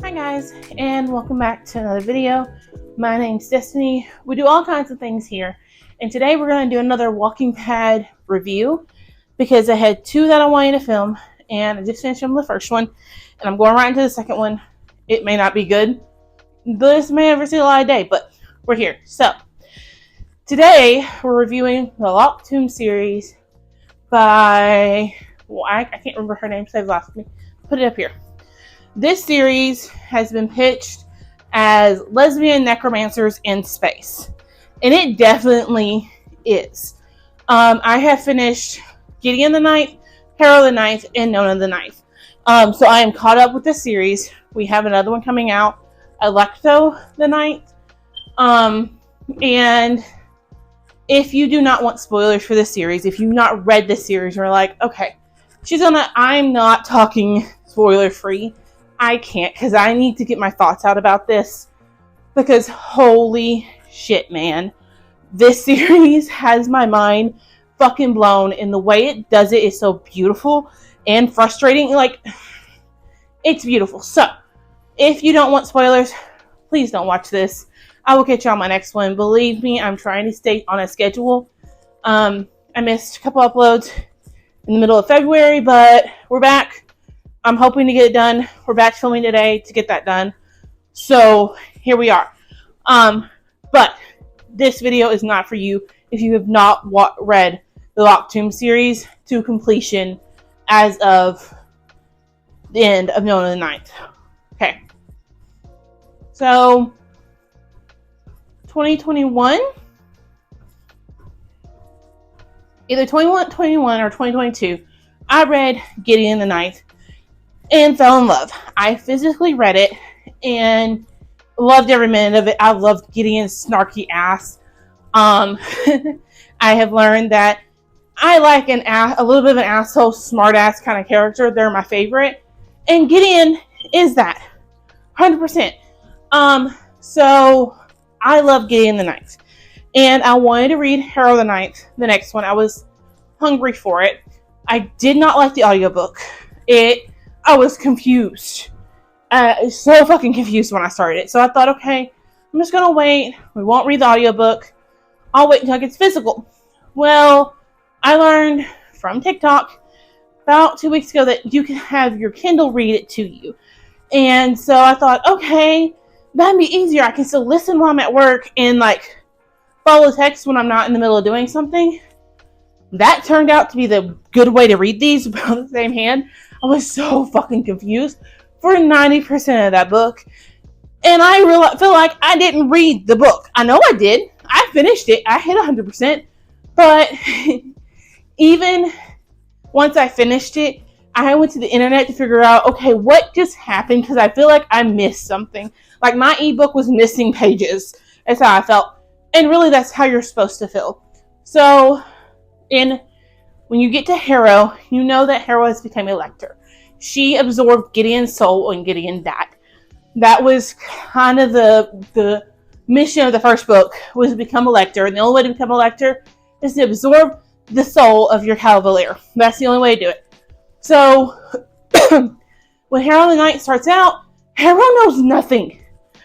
Hi guys, and welcome back to another video. My name's Destiny. We do all kinds of things here, and today we're going to do another Walking Pad review because I had two that I wanted to film, and I just finished the first one, and I'm going right into the second one. It may not be good. This may never see the light of day, but we're here. So, today we're reviewing the Locked Tomb series by, I can't remember her name, so they've lost me. Put it up here. This series has been pitched as lesbian necromancers in space, and it definitely is. I have finished Gideon the Ninth, Harrow the Ninth, and Nona the Ninth. So I am caught up with the series. We have another one coming out, Alecto the Ninth. And if you do not want spoilers for this series, if you've not read this series, you're like, okay, I'm not talking spoiler free. I can't, because I need to get my thoughts out about this, because holy shit, man, this series has my mind fucking blown, and the way it does it is so beautiful and frustrating. Like, it's beautiful. So if you don't want spoilers, please don't watch this. I will catch you on my next one. Believe me, I'm trying to stay on a schedule. I missed a couple uploads in the middle of February, but we're back. I'm hoping to get it done. We're back filming today to get that done. So here we are. But this video is not for you if you have not read the Locked Tomb series to completion as of the end of Nona the Ninth. Okay. So 2021, either 2021 or 2022, I read Gideon the Ninth and fell in love. I physically read it and loved every minute of it. I loved Gideon's snarky ass. I have learned that I like a little bit of an asshole, smart ass kind of character. They're my favorite, and Gideon is that, 100%. So I love Gideon the Ninth, and I wanted to read Harrow the Ninth, the next one. I was hungry for it. I did not like the audiobook. I was confused. So fucking confused when I started it. So I thought, okay, I'm just going to wait. We won't read the audiobook. I'll wait until it gets physical. Well, I learned from TikTok about 2 weeks ago that you can have your Kindle read it to you. And so I thought, okay, that'd be easier. I can still listen while I'm at work and like follow text when I'm not in the middle of doing something. That turned out to be the good way to read these on the same hand. I was so fucking confused for 90% of that book. And I feel like I didn't read the book. I know I did. I finished it. I hit 100%. But even once I finished it, I went to the internet to figure out, okay, what just happened? Because I feel like I missed something. Like my ebook was missing pages. That's how I felt. And really, that's how you're supposed to feel. So, when you get to Harrow, you know that Harrow has become a lector. She absorbed Gideon's soul and Gideon died. That was kind of the mission of the first book, was to become a lector. And the only way to become a lector is to absorb the soul of your cavalier. That's the only way to do it. So, when Harrow the Ninth starts out, Harrow knows nothing.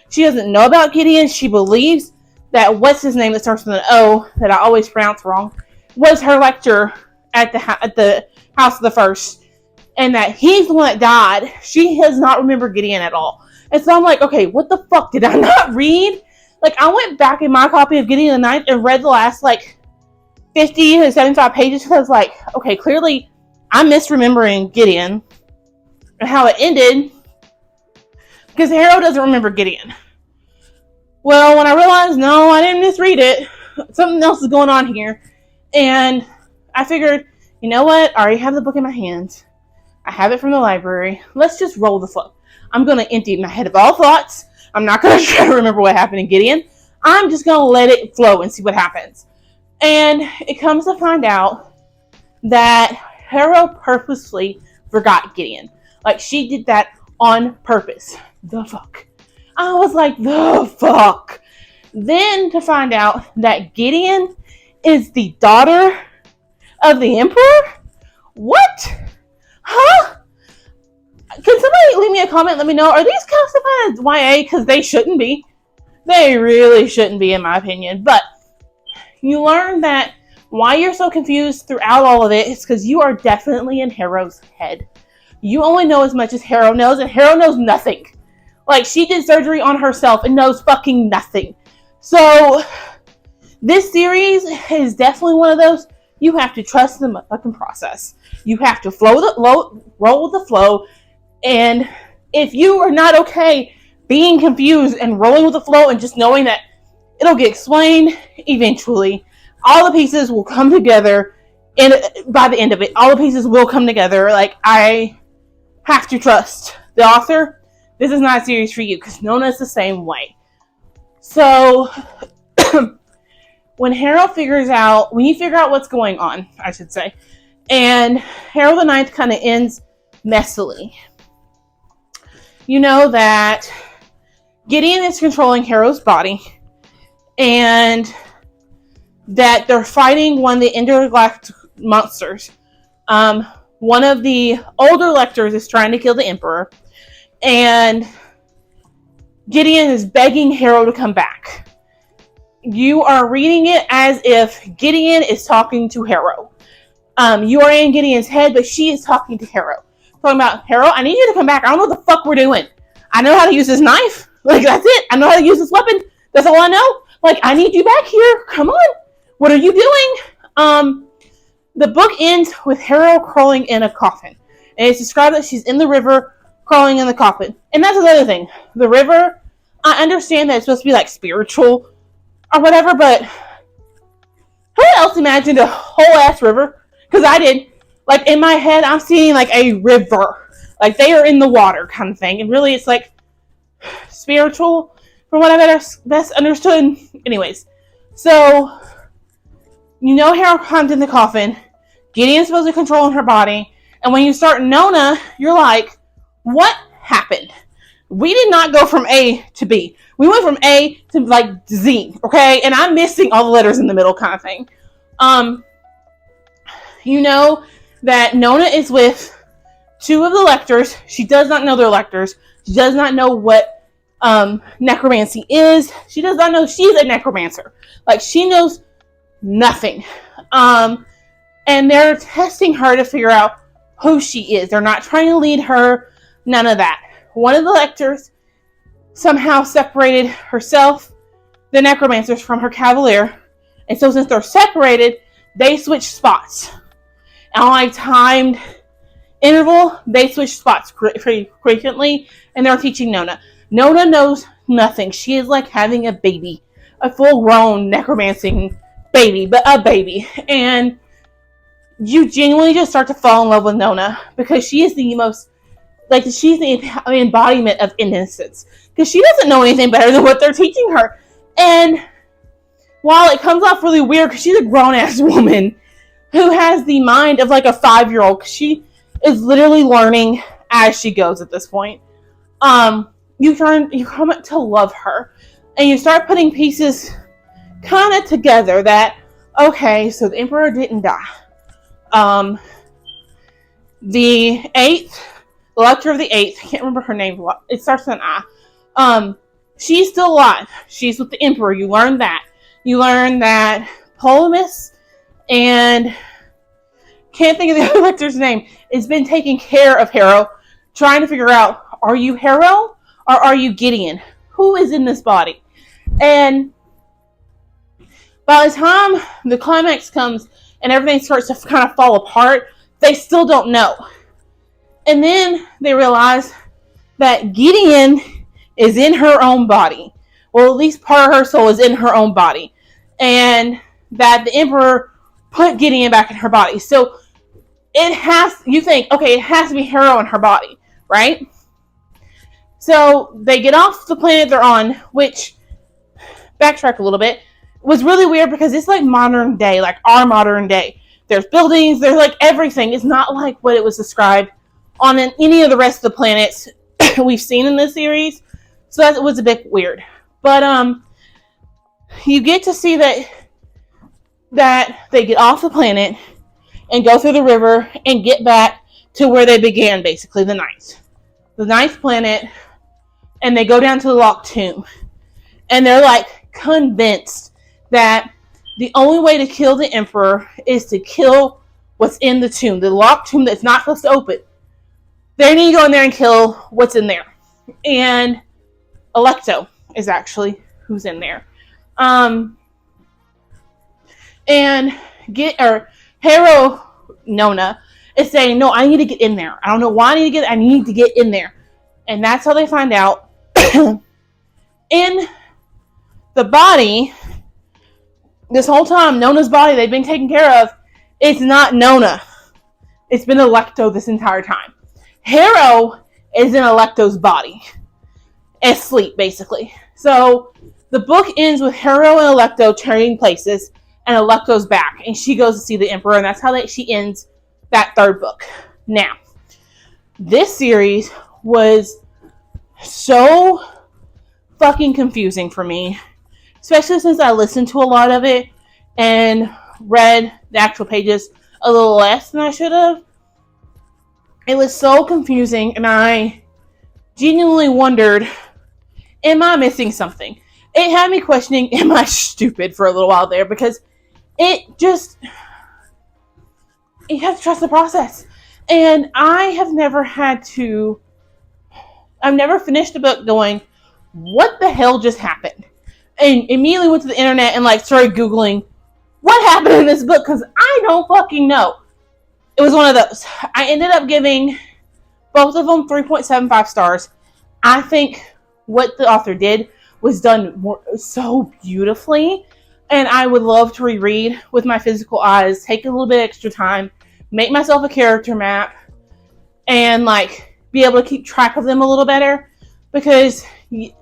She doesn't know about Gideon. She believes that what's his name that starts with an O, that I always pronounce wrong, was her lector at the House of the First, and that he's the one that died. She does not remember Gideon at all. And so I'm like, okay, what the fuck did I not read? Like, I went back in my copy of Gideon the Ninth and read the last, 50 to 75 pages, because I was like, okay, clearly I'm misremembering Gideon and how it ended, because Harrow doesn't remember Gideon. Well, when I realized, no, I didn't misread it, something else is going on here, and I figured, you know what? I already have the book in my hands. I have it from the library. Let's just roll the flow. I'm going to empty my head of all thoughts. I'm not going to try to remember what happened in Gideon. I'm just going to let it flow and see what happens. And it comes to find out that Harrow purposely forgot Gideon. Like, she did that on purpose. The fuck? I was like, the fuck? Then to find out that Gideon is the daughter of the Emperor? What? Huh? can somebody leave me a comment? Let me know. Are these classified as YA? Because they shouldn't be. They really shouldn't be, in my opinion. But you learn that why you're so confused throughout all of it is because you are definitely in Harrow's head. You only know as much as Harrow knows, and Harrow knows nothing. Like, she did surgery on herself and knows fucking nothing. So, this series is definitely one of those, you have to trust the fucking process. You have to roll with the flow, and if you are not okay being confused and rolling with the flow and just knowing that it'll get explained eventually, all the pieces will come together, and by the end of it, all the pieces will come together. Like, I have to trust the author. This is not a series for you, because Nona's the same way. So, when you figure out what's going on, I should say, and Harrow the Ninth kind of ends messily. You know that Gideon is controlling Harrow's body, and that they're fighting one of the intergalactic monsters. One of the older lectors is trying to kill the Emperor, and Gideon is begging Harrow to come back. You are reading it as if Gideon is talking to Harrow. You are in Gideon's head, but she is talking to Harrow. Talking about, Harrow, I need you to come back. I don't know what the fuck we're doing. I know how to use this knife. Like, that's it. I know how to use this weapon. That's all I know. Like, I need you back here. Come on. What are you doing? The book ends with Harrow crawling in a coffin. And it's described that she's in the river crawling in the coffin. And that's another thing. The river, I understand that it's supposed to be like spiritual or whatever, but who else imagined a whole ass river? Because I did. Like, in my head, I'm seeing like a river. Like, they are in the water kind of thing. And really, it's like spiritual, from what I best understood. Anyways, so you know Harrow climbed in the coffin. Gideon's supposed to control her body. And when you start Nona, you're like, what happened? We did not go from A to B. We went from A to like Z, okay? And I'm missing all the letters in the middle kind of thing. You know that Nona is with two of the lectors. She does not know they're lectors. She does not know what necromancy is. She does not know she's a necromancer. Like, she knows nothing. And they're testing her to figure out who she is. They're not trying to lead her. None of that. One of the lectors somehow separated herself, the necromancers, from her cavalier. And so since they're separated, they switch spots. And on a timed interval, they switch spots pretty frequently. And they're teaching Nona. Nona knows nothing. She is like having a baby. A full-grown necromancing baby. But a baby. And you genuinely just start to fall in love with Nona. Because she is the most... like, she's the embodiment of innocence. Because she doesn't know anything better than what they're teaching her. And while it comes off really weird, because she's a grown-ass woman who has the mind of like a 5-year-old. She is literally learning as she goes at this point. You come to love her. And you start putting pieces kind of together that, okay, so the Emperor didn't die. The 8th... the lector of the 8th, I can't remember her name, it starts with an I. She's still alive. She's with the Emperor. You learn that. You learn that Polemus and can't think of the other lector's name, has been taking care of Harrow, trying to figure out, are you Harrow or are you Gideon? Who is in this body? And by the time the climax comes and everything starts to kind of fall apart, they still don't know. And then they realize that Gideon is in her own body. Well, at least part of her soul is in her own body. And that the Emperor put Gideon back in her body. So you think, okay, it has to be Harrow in her body, right? So they get off the planet they're on, which, backtrack a little bit, was really weird because it's like modern day, like our modern day. There's buildings, there's like everything. It's not like what it was described on any of the rest of the planets we've seen in this series. So that was a bit weird. But you get to see that they get off the planet and go through the river and get back to where they began, basically, the Ninth. the ninth planet, and they go down to the locked tomb. And they're like convinced that the only way to kill the Emperor is to kill what's in the tomb, the locked tomb that's not supposed to open. They need to go in there and kill what's in there. And Alecto is actually who's in there. And Harrow Nona is saying, no, I need to get in there. I don't know why I need to get in there. And that's how they find out. In the body, this whole time, Nona's body they've been taken care of, it's not Nona. It's been Alecto this entire time. Harrow is in Alecto's body. Asleep, basically. So, the book ends with Harrow and Alecto trading places, and Alecto's back, and she goes to see the Emperor, and that's how she ends that third book. Now, this series was so fucking confusing for me, especially since I listened to a lot of it and read the actual pages a little less than I should have. It was so confusing, and I genuinely wondered, am I missing something? It had me questioning, am I stupid for a little while there, because you have to trust the process. And I've never finished a book going, what the hell just happened? And immediately went to the internet and started Googling what happened in this book, because I don't fucking know. It was one of those. I ended up giving both of them 3.75 stars. I think what the author did was done so beautifully, and I would love to reread with my physical eyes, take a little bit extra time, make myself a character map, and be able to keep track of them a little better, because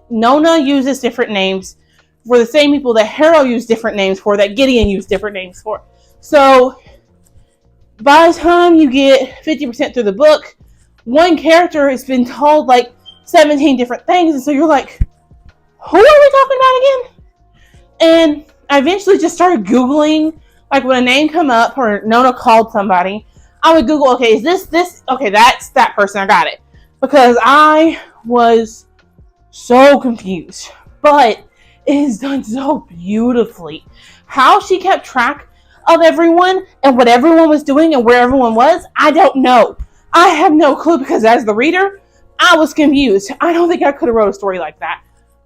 Nona uses different names for the same people that Harrow used different names for, that Gideon used different names for. So by the time you get 50% through the book, one character has been told 17 different things, and so you're like, who are we talking about again? And I eventually just started Googling, when a name come up or Nona called somebody, I would Google, okay, is this? Okay, that's that person, I got it. Because I was so confused. But it is done so beautifully. How she kept track of everyone and what everyone was doing and where everyone was, I don't know. I have no clue, because as the reader, I was confused. I don't think I could have wrote a story like that.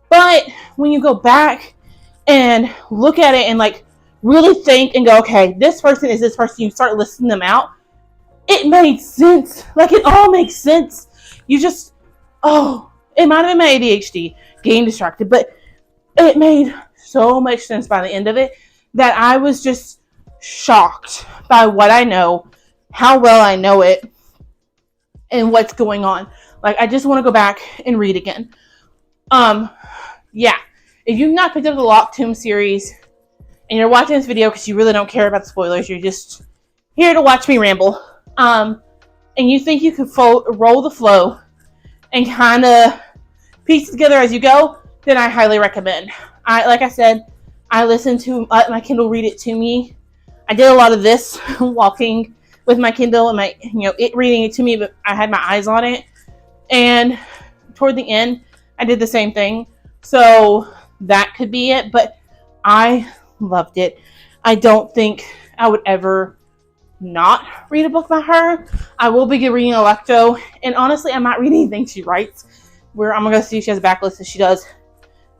But when you go back and look at it and really think and go, okay, this person is this person, you start listing them out, it made sense. It all makes sense. You just, it might have been my ADHD getting distracted, but it made so much sense by the end of it that I was just shocked by what I know, how well I know it, and what's going on. I just want to go back and read again. Yeah. If you've not picked up the Locked Tomb series and you're watching this video because you really don't care about the spoilers, you're just here to watch me ramble, and you think you could roll the flow and kind of piece it together as you go, then I highly recommend. Like I said, I listened to my Kindle read it to me. I did a lot of this walking with my Kindle and it reading it to me, but I had my eyes on it. And toward the end, I did the same thing. So that could be it, but I loved it. I don't think I would ever not read a book by her. I will be reading Alecto, and honestly, I might read anything she writes. Where I'm gonna see if she has a backlist, as she does.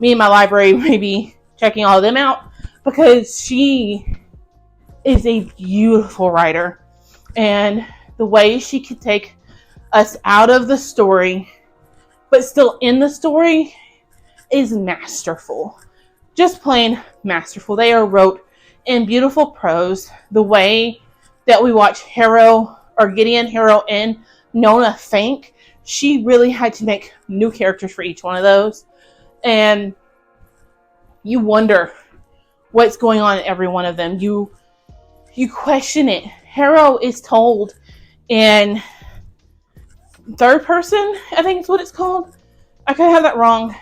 Me and my library maybe checking all of them out, because she is a beautiful writer, and the way she can take us out of the story but still in the story is masterful. Just plain masterful. They are wrote in beautiful prose. The way that we watch Gideon, Harrow, and Nona think, she really had to make new characters for each one of those. And you wonder what's going on in every one of them. You question it. Harrow is told in third person, I think is what it's called. I could have that wrong.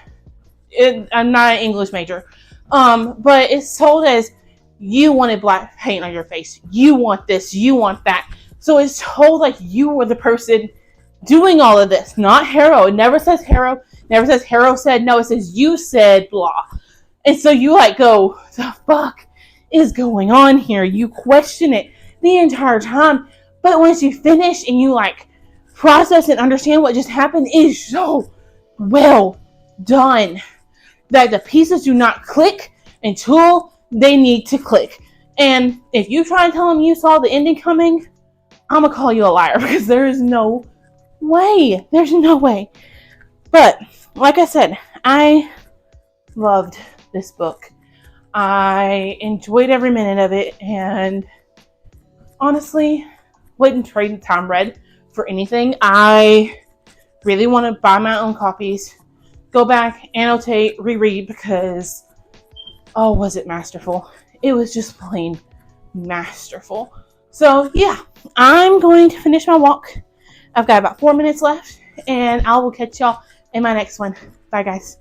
I'm not an English major. But it's told as, you wanted black paint on your face. You want this. You want that. So it's told like you were the person doing all of this. Not Harrow. It never says Harrow. Never says Harrow said. No, it says you said blah. And so you like go, the fuck is going on here? You question it the entire time. But once you finish and you like process and understand what just happened, it is so well done that the pieces do not click until they need to click. And if you try and tell them you saw the ending coming, I'm gonna call you a liar, because there is no way. There's no way. But like I said, I loved this book. I enjoyed every minute of it, and honestly, wouldn't trade Time Red for anything. I really want to buy my own copies, go back, annotate, reread, because oh, was it masterful? It was just plain masterful. So yeah, I'm going to finish my walk. I've got about 4 minutes left, and I will catch y'all in my next one. Bye, guys.